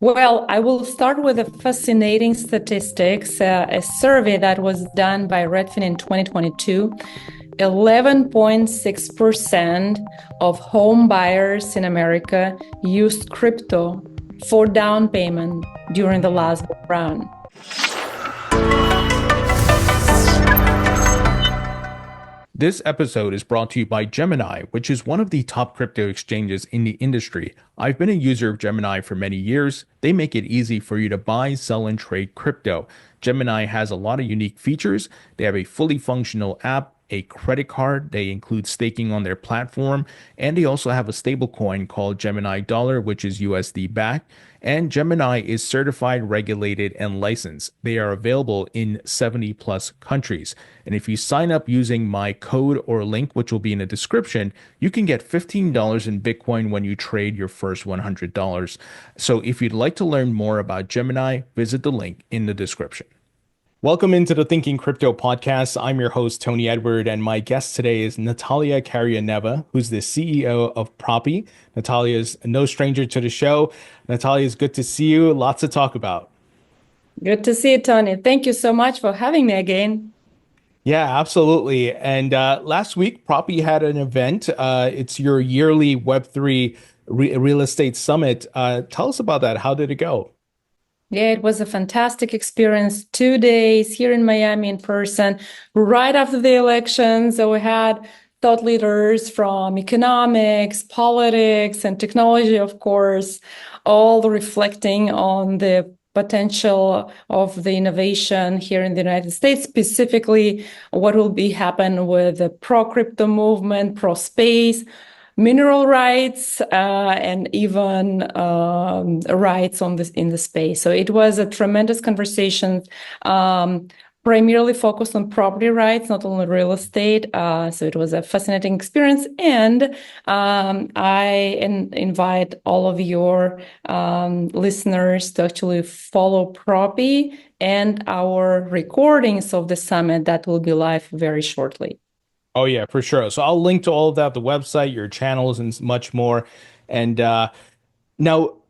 Well, I will start with a fascinating statistics, a survey that was done by Redfin in 2022. 11.6% of home buyers in America used crypto for down payment during the last round. This episode is brought to you by Gemini, which is one of the top crypto exchanges in the industry. I've been a user of Gemini for many years. They make it easy for you to buy, sell, and trade crypto. Gemini has a lot of unique features. They have a fully functional app, a credit card. They include staking on their platform, and they also have a stablecoin called Gemini Dollar, which is USD backed. And Gemini is certified, regulated, and licensed. They are available in 70 plus countries. And if you sign up using my code or link, which will be in the description, you can get $15 in Bitcoin when you trade your first $100. So if you'd like to learn more about Gemini, visit the link in the description. Welcome into the Thinking Crypto podcast. I'm your host, Tony Edward, and my guest today is Natalia Karayaneva, who's the CEO of Propy. Natalia is no stranger to the show. Natalia, it's good to see you. Lots to talk about. Good to see you, Tony. Thank you so much for having me again. Yeah, absolutely. And last week, Propy had an event. It's your yearly Web3 real estate summit. Tell us about that. How did it go? Yeah, it was a fantastic experience. 2 days here in Miami in person, right after the elections. So we had thought leaders from economics, politics, and technology, of course, all reflecting on the potential of the innovation here in the United States, specifically what will be happen with the pro-crypto movement, pro-space, mineral rights, and even rights on this in the space. So it was a tremendous conversation, primarily focused on property rights, not only real estate. So it was a fascinating experience, and invite all of your listeners to actually follow Propy and our recordings of the summit that will be live very shortly. Oh yeah, for sure. So I'll link to all of that, the website, your channels, and much more. And now,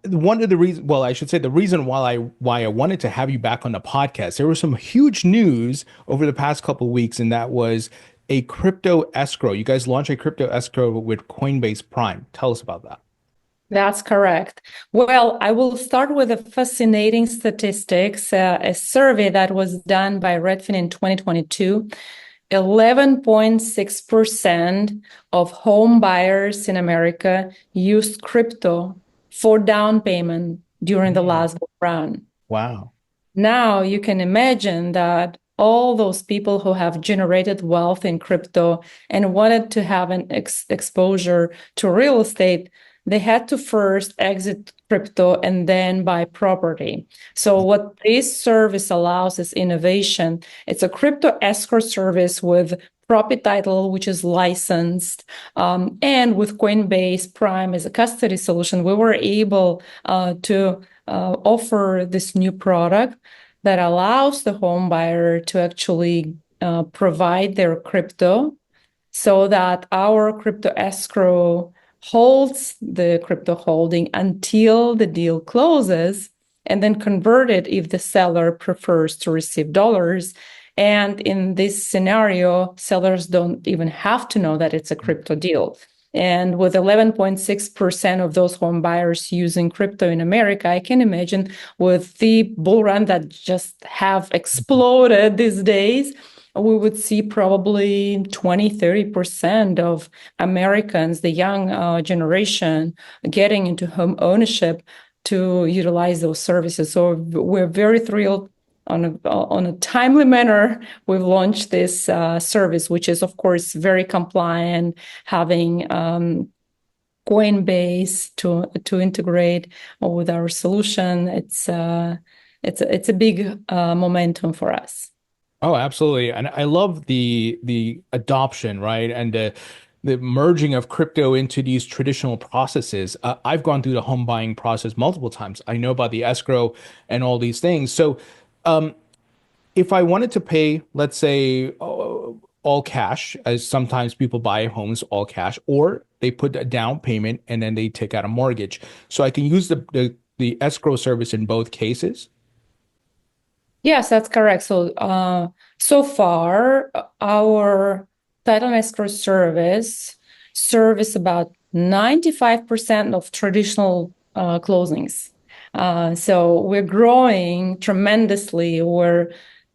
one of the reasons, well, I should say the reason why I wanted to have you back on the podcast, there was some huge news over the past couple of weeks, and that was a crypto escrow. You guys launched a crypto escrow with Coinbase Prime. Tell us about that. That's correct. Well, I will start with a fascinating statistics, a survey that was done by Redfin in 2022. 11.6% of home buyers in America used crypto for down payment during the Mm. last round. Wow. Now you can imagine that all those people who have generated wealth in crypto and wanted to have an exposure to real estate, they had to first exit crypto and then buy property. So what this service allows is innovation. It's a crypto escrow service with Propy title, which is licensed, and with Coinbase Prime as a custody solution, we were able to offer this new product that allows the home buyer to actually provide their crypto so that our crypto escrow holds the crypto holding until the deal closes and then convert it if the seller prefers to receive dollars. And in this scenario, sellers don't even have to know that it's a crypto deal. And with 11.6% of those home buyers using crypto in America, I can imagine with the bull run that just have exploded these days, we would see probably 20-30% of Americans, the young generation, getting into home ownership to utilize those services. So we're very thrilled on a timely manner. We've launched this service, which is, of course, very compliant, having Coinbase to integrate with our solution. It's a big momentum for us. Oh, absolutely. And I love the adoption, right? And the merging of crypto into these traditional processes. I've gone through the home buying process multiple times. I know about the escrow and all these things. So, um, if I wanted to pay, let's say, all cash, as sometimes people buy homes all cash, or they put a down payment and then they take out a mortgage. So I can use the the escrow service in both cases? Yes, that's correct. So far, our title and escrow service about 95% of traditional closings. So we're growing tremendously. We're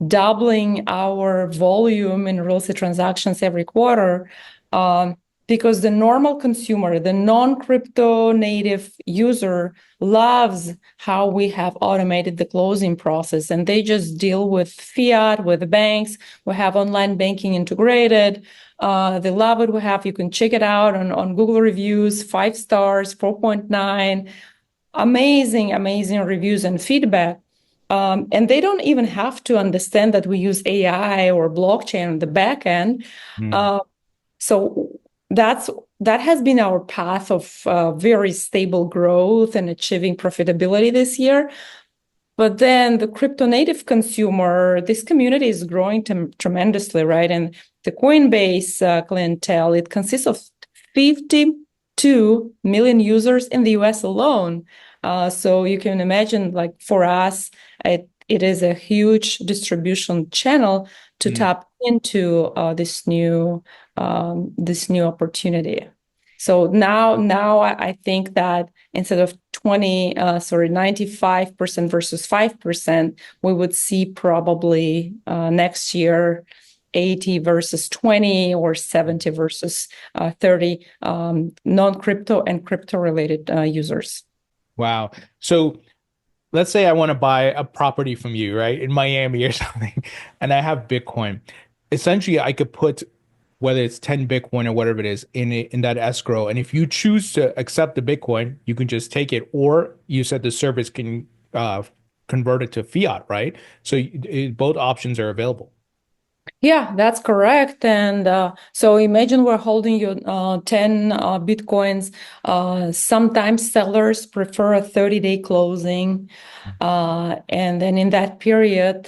doubling our volume in real estate transactions every quarter. Because the normal consumer, the non-crypto native user, loves how we have automated the closing process, and they just deal with fiat, with the banks. We have online banking integrated. They love it. You can check it out on Google reviews, 5 stars, 4.9, amazing reviews and feedback. And they don't even have to understand that we use AI or blockchain on the back end. So that has been our path of very stable growth and achieving profitability this year. But then the crypto native consumer, this community is growing tremendously, right? And the Coinbase clientele, it consists of 52 million users in the US alone. So you can imagine, like for us, it is a huge distribution channel to tap into this new opportunity. So now I think that instead of 95% versus 5%, we would see probably next year 80 versus 20 or 70 versus 30 non-crypto and crypto related users. Wow. So let's say I want to buy a property from you, right, in Miami or something, and I have Bitcoin. Essentially, I could put whether it's 10 Bitcoin or whatever it is in that escrow. And if you choose to accept the Bitcoin, you can just take it, or you said the service can convert it to fiat, right? So both options are available. Yeah, that's correct. And so imagine we're holding you 10 Bitcoins. Sometimes sellers prefer a 30-day closing. And then in that period,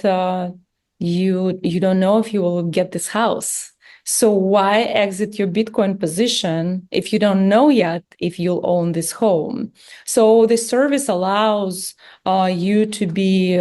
you don't know if you will get this house. So why exit your Bitcoin position if you don't know yet if you'll own this home? So the service allows you to be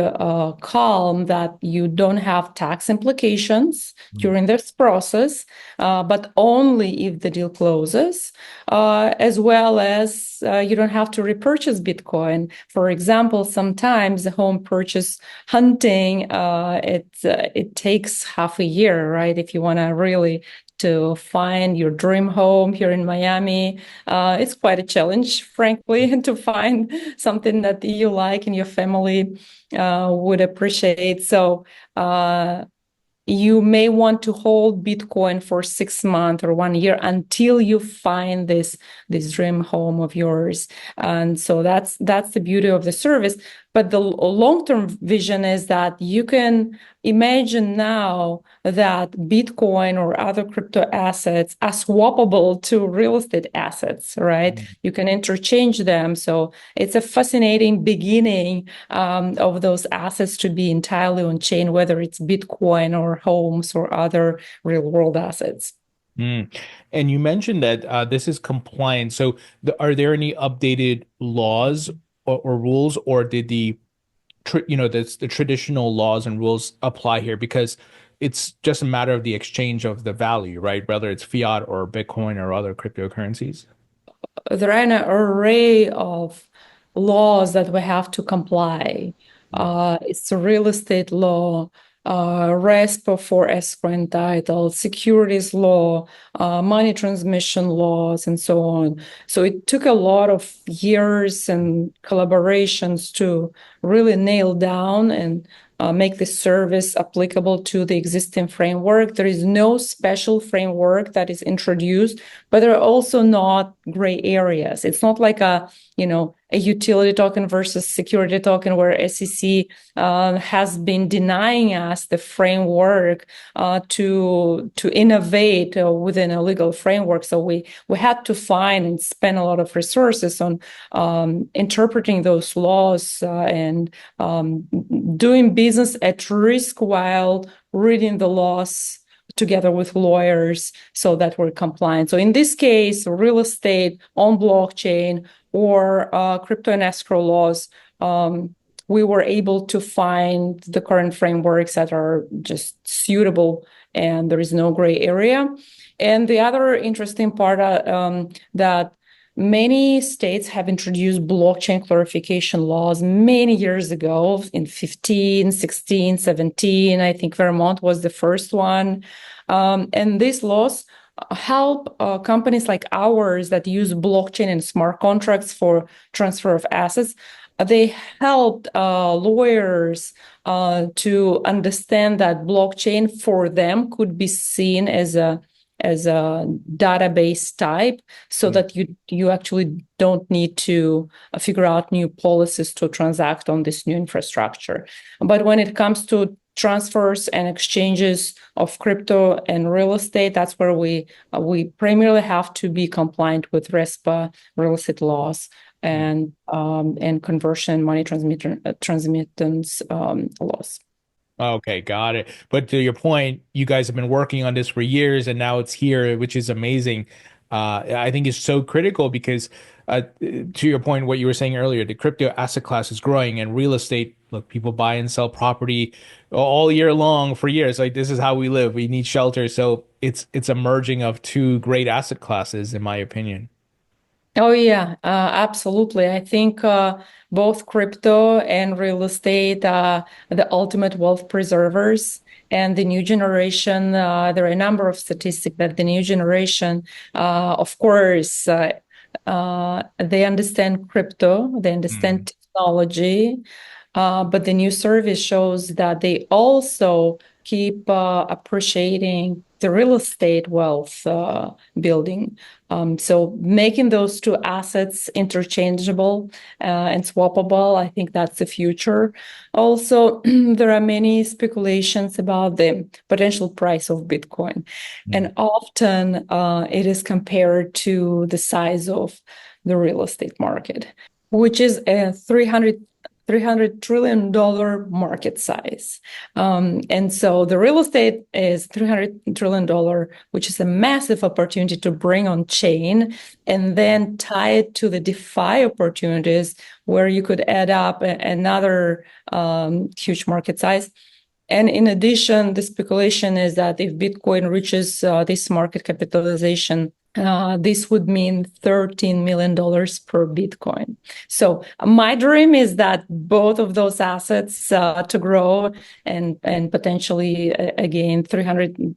calm that you don't have tax implications during this process, but only if the deal closes, as well as you don't have to repurchase Bitcoin. For example, sometimes the home purchase hunting, it takes half a year, right? If you want to really to find your dream home here in Miami. It's quite a challenge, frankly, to find something that you like and your family would appreciate. So you may want to hold Bitcoin for 6 months or 1 year until you find this dream home of yours. And so that's the beauty of the service. But the long-term vision is that you can imagine now that Bitcoin or other crypto assets are swappable to real estate assets, right? You can interchange them. So it's a fascinating beginning of those assets to be entirely on chain, whether it's Bitcoin or homes or other real world assets. And you mentioned that this is compliant. So are there any updated laws or rules, or did the traditional laws and rules apply here? Because it's just a matter of the exchange of the value, right? Whether it's fiat or Bitcoin or other cryptocurrencies. There are an array of laws that we have to comply. It's a real estate law, RESPA for escrow and title, securities law, money transmission laws, and so on. So it took a lot of years and collaborations to really nail down and make the service applicable to the existing framework. There is no special framework that is introduced, but there are also not gray areas. It's not like a utility token versus security token where SEC has been denying us the framework to innovate within a legal framework. So we had to find and spend a lot of resources on interpreting those laws and doing business at risk while reading the laws together with lawyers so that we're compliant. So in this case, real estate on blockchain or crypto and escrow laws we were able to find the current frameworks that are just suitable and there is no gray area. And the other interesting part that many states have introduced blockchain clarification laws many years ago in 15, 16, 17. I think Vermont was the first one. And these laws help companies like ours that use blockchain and smart contracts for transfer of assets. They helped lawyers to understand that blockchain for them could be seen as a database type, so that you actually don't need to figure out new policies to transact on this new infrastructure. But when it comes to transfers and exchanges of crypto and real estate, that's where we primarily have to be compliant with RESPA real estate laws and conversion money transmittance laws. Okay, got it. But to your point, you guys have been working on this for years and now it's here, which is amazing. I think it's so critical because, to your point, what you were saying earlier, the crypto asset class is growing and real estate, look, people buy and sell property all year long for years. Like this is how we live. We need shelter. So it's a merging of two great asset classes, in my opinion. Oh, yeah, absolutely. I think both crypto and real estate are the ultimate wealth preservers. And the new generation, there are a number of statistics that the new generation, of course, they understand crypto, they understand technology, but the new survey shows that they also keep appreciating the real estate wealth building. So making those two assets interchangeable and swappable, I think that's the future. Also, there are many speculations about the potential price of Bitcoin. And often it is compared to the size of the real estate market, which is a $300 trillion market size. And so the real estate is $300 trillion, which is a massive opportunity to bring on chain and then tie it to the DeFi opportunities where you could add up another huge market size. And in addition, the speculation is that if Bitcoin reaches this market capitalization, this would mean $13 million per Bitcoin. So my dream is that both of those assets to grow and potentially again $300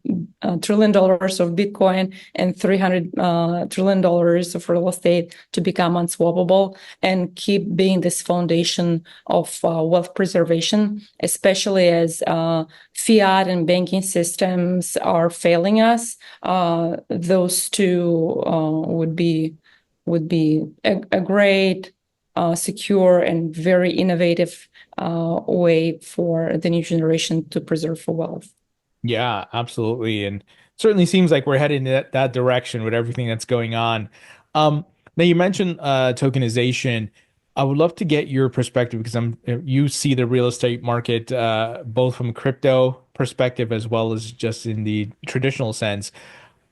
trillion of Bitcoin and $300 trillion of real estate to become unswappable and keep being this foundation of wealth preservation, especially as fiat and banking systems are failing us. Those two would be a great, secure, and very innovative way for the new generation to preserve for wealth. Yeah, absolutely. And certainly seems like we're heading in that direction with everything that's going on. Now you mentioned tokenization. I would love to get your perspective because you see the real estate market both from a crypto perspective as well as just in the traditional sense.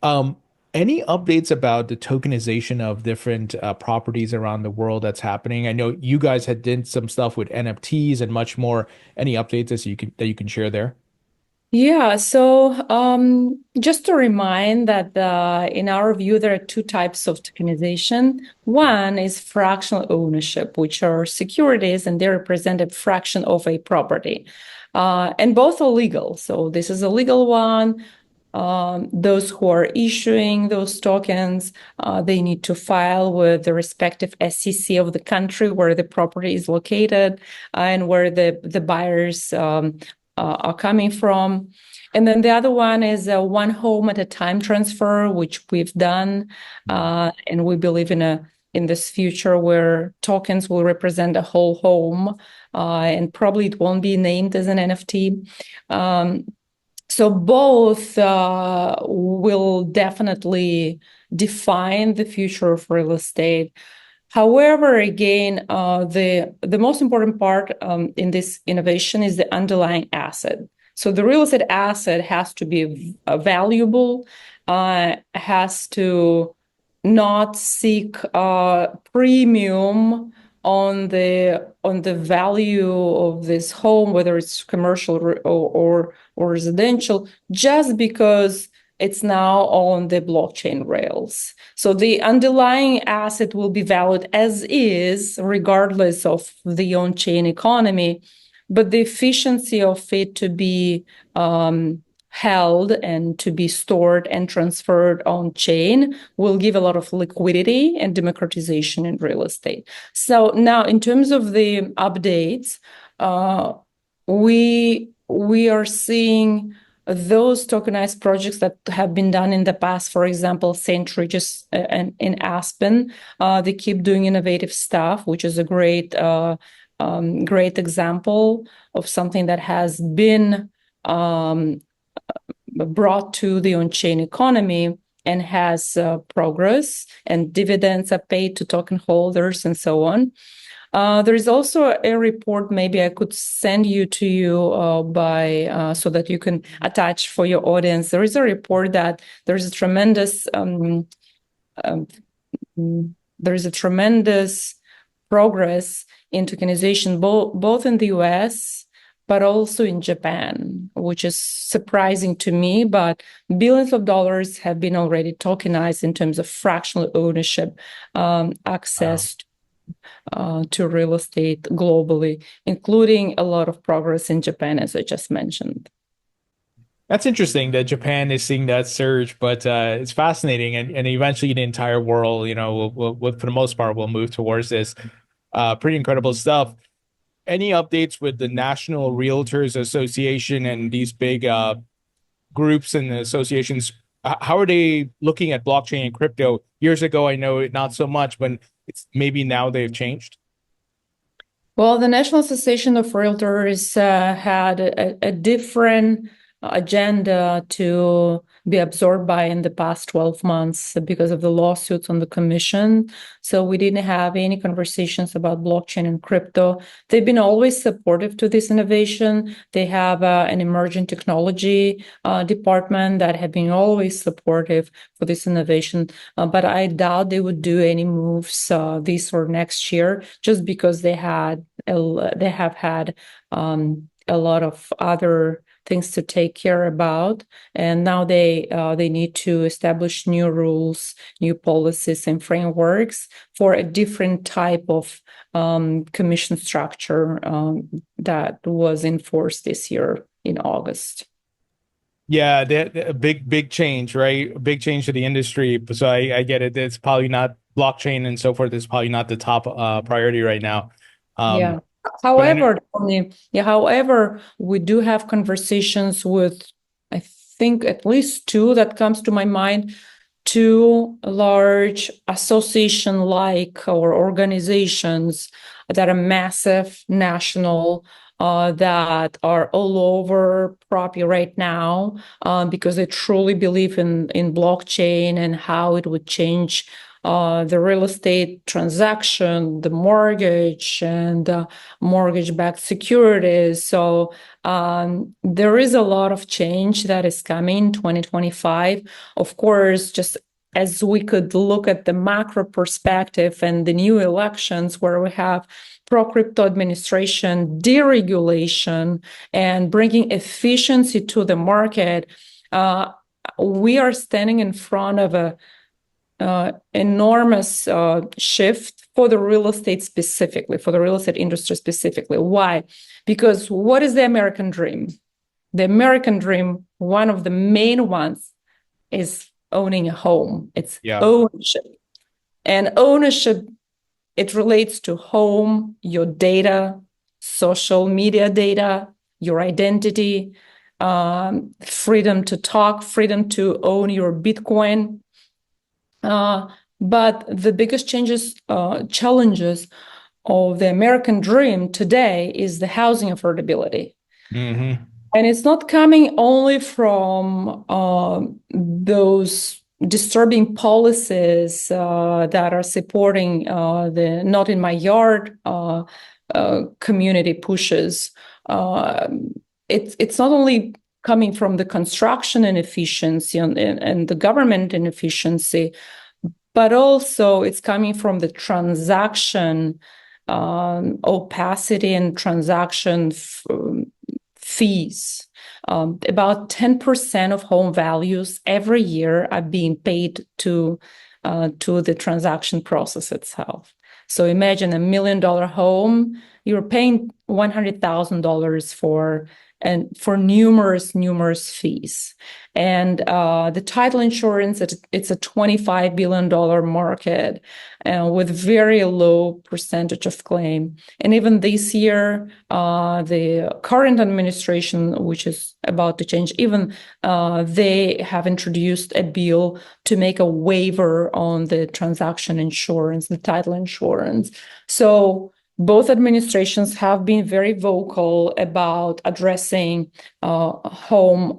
Um, any updates about the tokenization of different properties around the world that's happening? I know you guys had did some stuff with NFTs and much more. Any updates that you can share there? Yeah, so just to remind that in our view, there are two types of tokenization. One is fractional ownership, which are securities and they represent a fraction of a property. And both are legal. So this is a legal one. Those who are issuing those tokens, they need to file with the respective SEC of the country where the property is located and where the buyers are coming from. And then the other one is a one home at a time transfer, which we've done. And we believe in this future where tokens will represent a whole home, and probably it won't be named as an NFT. So both will definitely define the future of real estate. However, again, the most important part in this innovation is the underlying asset. So the real estate asset has to be valuable, has to not seek premium on the value of this home, whether it's commercial or residential, just because it's now on the blockchain rails. So the underlying asset will be valued as is, regardless of the on-chain economy, but the efficiency of it to be held and to be stored and transferred on chain will give a lot of liquidity and democratization in real estate. So now, in terms of the updates, we are seeing those tokenized projects that have been done in the past, for example, St. Regis and in Aspen, they keep doing innovative stuff, which is a great example of something that has been brought to the on-chain economy and has progress, and dividends are paid to token holders and so on. There is also a report, maybe I could send you by so that you can attach for your audience. There is a report that there is a tremendous progress in tokenization, both in the US, but also in Japan, which is surprising to me. But billions of dollars have been already tokenized in terms of fractional ownership, access to real estate globally, including a lot of progress in Japan, as I just mentioned. That's interesting that Japan is seeing that surge, but it's fascinating, and eventually the entire world, will for the most part, will move towards this. Pretty incredible stuff. Any updates with the National Realtors Association and these big groups and associations? How are they looking at blockchain and crypto? Years ago, I know not so much, but it's maybe now they've changed. Well, the National Association of Realtors had a different agenda to be absorbed by in the past 12 months because of the lawsuits on the commission. So we didn't have any conversations about blockchain and crypto. They've been always supportive to this innovation. They have an emerging technology department that have been always supportive for this innovation. But I doubt they would do any moves this or next year, just because they have had a lot of other things to take care about, and now they need to establish new rules, new policies, and frameworks for a different type of commission structure that was enforced this year in August. Yeah, a big change, right? Big change to the industry. So I get it. It's probably not blockchain and so forth. It's probably not the top priority right now. Yeah. However, we do have conversations with, I think, at least two that comes to my mind, two large association-like or organizations that are massive, national, that are all over Propy right now, because they truly believe in blockchain and how it would change the real estate transaction, the mortgage, and mortgage-backed securities. So there is a lot of change that is coming in 2025. Of course, just as we could look at the macro perspective and the new elections where we have pro-crypto administration, deregulation, and bringing efficiency to the market, we are standing in front of a enormous shift for the real estate specifically, for the real estate industry specifically. Why? Because what is the American dream? The American dream, one of the main ones, is owning a home. It's ownership. And ownership, it relates to home, your data, social media data, your identity, freedom to talk, freedom to own your Bitcoin. But the biggest challenges of the American dream today is the housing affordability. Mm-hmm. And it's not coming only from those disturbing policies that are supporting the not in my yard community pushes. It's not only coming from the construction inefficiency and the government inefficiency, but also it's coming from the transaction opacity and transaction fees. About 10% of home values every year are being paid to the transaction process itself. So imagine $1 million home, you're paying $100,000 for numerous fees. And the title insurance, it's a $25 billion market with very low percentage of claim. And even this year, the current administration, which is about to change, even they have introduced a bill to make a waiver on the transaction insurance, the title insurance. So both administrations have been very vocal about addressing housing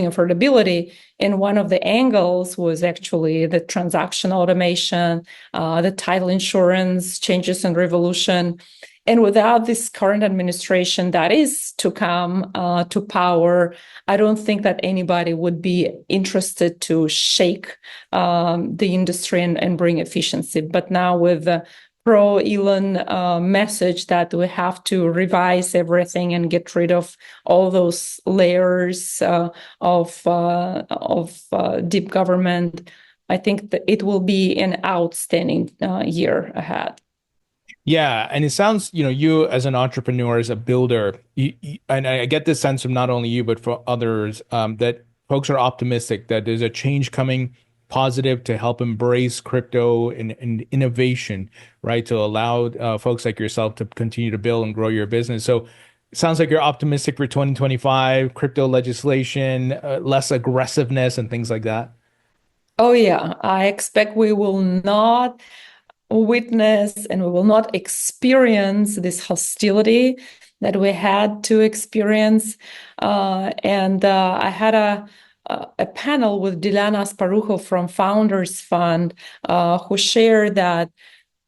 affordability. And one of the angles was actually the transaction automation, the title insurance changes and revolution. And without this current administration that is to come to power, I don't think that anybody would be interested to shake the industry and bring efficiency. But now with the pro-Elon message that we have to revise everything and get rid of all those layers of deep government, I think that it will be an outstanding year ahead. Yeah, and it sounds, you as an entrepreneur, as a builder, and I get this sense from not only you, but for others, that folks are optimistic that there's a change coming positive to help embrace crypto and innovation, right? To allow folks like yourself to continue to build and grow your business. So it sounds like you're optimistic for 2025, crypto legislation, less aggressiveness and things like that. Oh, yeah. I expect we will not witness and we will not experience this hostility that we had to experience. I had a panel with Dilana Sparujo from Founders Fund, who shared that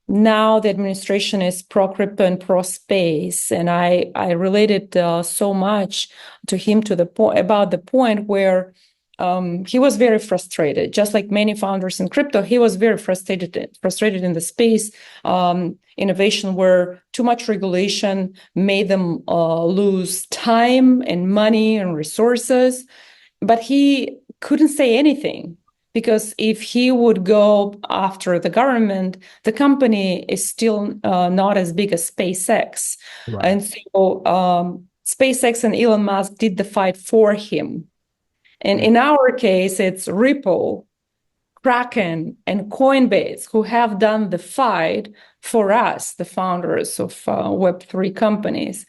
now the administration is pro-crypto and pro-space. And I related so much to him to the point about the point where he was very frustrated, just like many founders in crypto. He was very frustrated in the space innovation where too much regulation made them lose time and money and resources. But he couldn't say anything because if he would go after the government, the company is still not as big as SpaceX. Right. And so SpaceX and Elon Musk did the fight for him. And in our case, it's Ripple, Kraken, and Coinbase who have done the fight for us, the founders of Web3 companies.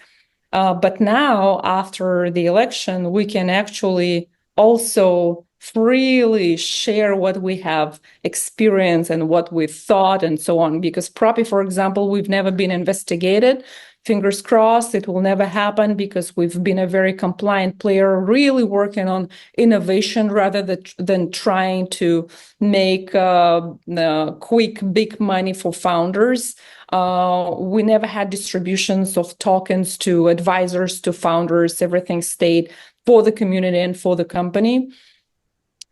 But now, after the election, we can actually also freely share what we have experienced and what we thought and so on. Because Propy, for example, we've never been investigated. Fingers crossed, it will never happen because we've been a very compliant player, really working on innovation rather than trying to make quick, big money for founders. We never had distributions of tokens to advisors, to founders. Everything stayed for the community and for the company.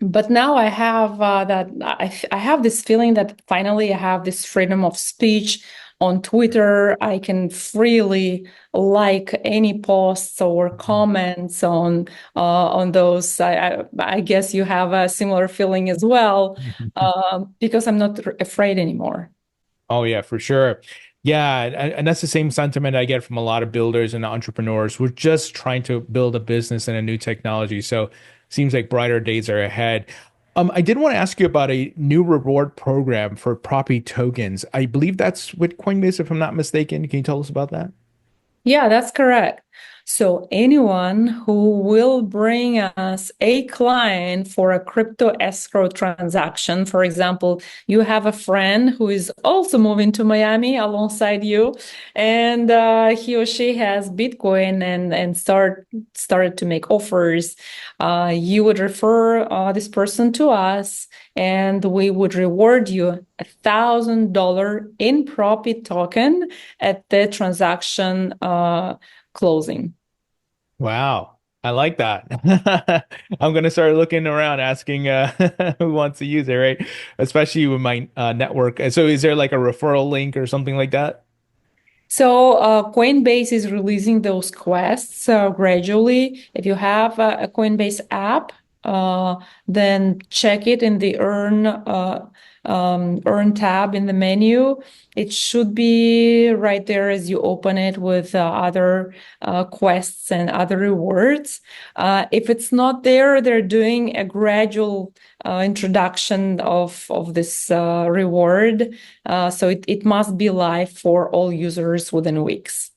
But now I have I have this feeling that finally I have this freedom of speech on Twitter. I can freely like any posts or comments on those. I guess you have a similar feeling as well, because I'm not afraid anymore. Oh yeah, for sure. Yeah, and that's the same sentiment I get from a lot of builders and entrepreneurs. We're just trying to build a business and a new technology. So seems like brighter days are ahead. I did want to ask you about a new reward program for Propy tokens. I believe that's with Coinbase, if I'm not mistaken. Can you tell us about that? Yeah, that's correct. So anyone who will bring us a client for a crypto escrow transaction, for example, you have a friend who is also moving to Miami alongside you, and he or she has Bitcoin and started to make offers. You would refer this person to us, and we would reward you $1,000 in Propy token at the transaction closing. Wow. I like that. I'm gonna start looking around, asking who wants to use it, right? Especially with my network. So is there like a referral link or something like that? So Coinbase is releasing those quests gradually. If you have a Coinbase app, then check it in the Earn tab in the menu. It should be right there as you open it with other quests and other rewards. If it's not there, they're doing a gradual introduction of this reward. So it must be live for all users within weeks.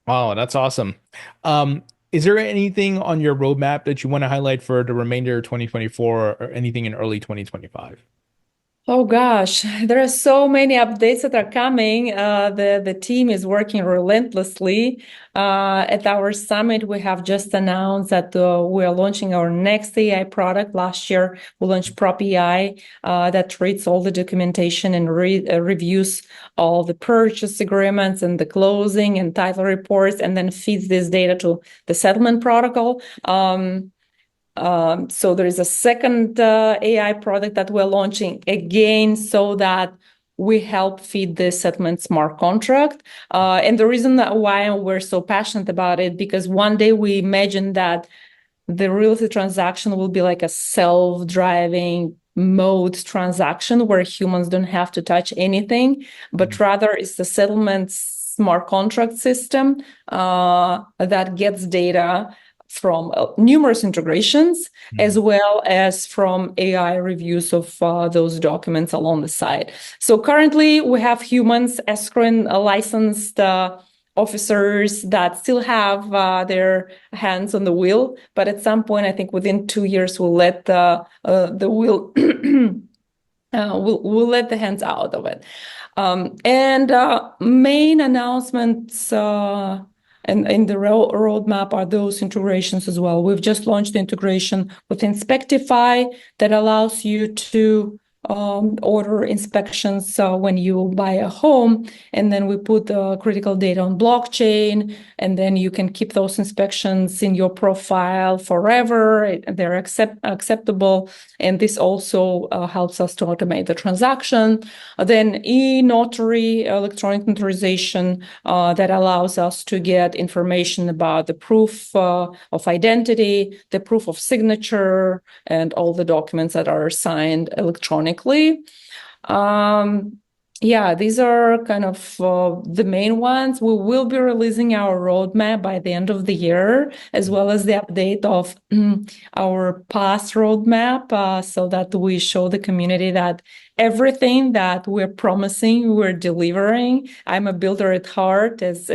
Wow, that's awesome. Is there anything on your roadmap that you want to highlight for the remainder of 2024 or anything in early 2025? Oh gosh, there are so many updates that are coming. The team is working relentlessly. At our summit, we have just announced that we are launching our next AI product. Last year, we launched Propy that reads all the documentation and reviews all the purchase agreements and the closing and title reports, and then feeds this data to the settlement protocol. So there is a second AI product that we're launching again so that we help feed the settlement smart contract. And the reason why we're so passionate about it, because one day we imagine that the real estate transaction will be like a self-driving mode transaction where humans don't have to touch anything, but rather it's the settlement smart contract system that gets data from numerous integrations, as well as from AI reviews of those documents along the side. So currently we have humans, escrow and licensed officers that still have their hands on the wheel, but at some point, I think within 2 years, we'll let the wheel, we'll let the hands out of it. And main announcements and in the roadmap are those integrations as well. We've just launched the integration with Inspectify that allows you to order inspections when you buy a home, and then we put the critical data on blockchain, and then you can keep those inspections in your profile forever. They're acceptable, and this also helps us to automate the transaction. Then e-notary, electronic notarization, that allows us to get information about the proof of identity, the proof of signature, and all the documents that are signed electronically. Yeah, these are kind of the main ones. We will be releasing our roadmap by the end of the year, as well as the update of our past roadmap, so that we show the community that everything that we're promising, we're delivering. I'm a builder at heart, as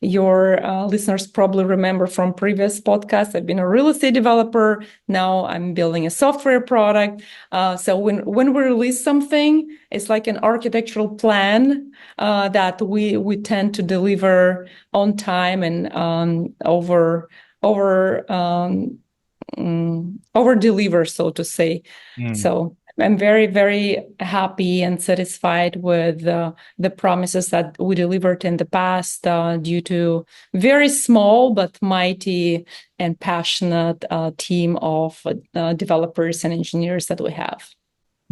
your listeners probably remember from previous podcasts. I've been a real estate developer. Now I'm building a software product. So when we release something, it's like an architectural plan that we tend to deliver on time and over deliver, so to say. So I'm very, very happy and satisfied with the promises that we delivered in the past due to very small but mighty and passionate team of developers and engineers that we have.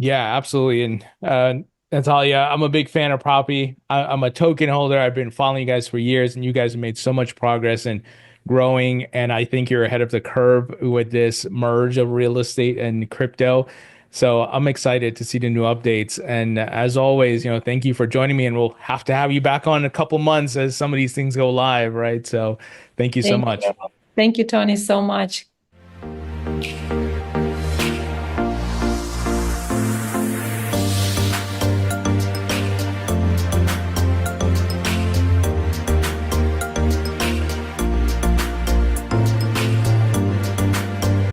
Yeah, absolutely. And Natalia, I'm a big fan of Propy. I'm a token holder. I've been following you guys for years, and you guys have made so much progress and growing. And I think you're ahead of the curve with this merge of real estate and crypto. So I'm excited to see the new updates. And as always, thank you for joining me. And we'll have to have you back on in a couple months as some of these things go live, right? So thank you so much. Thank you, Tony, so much.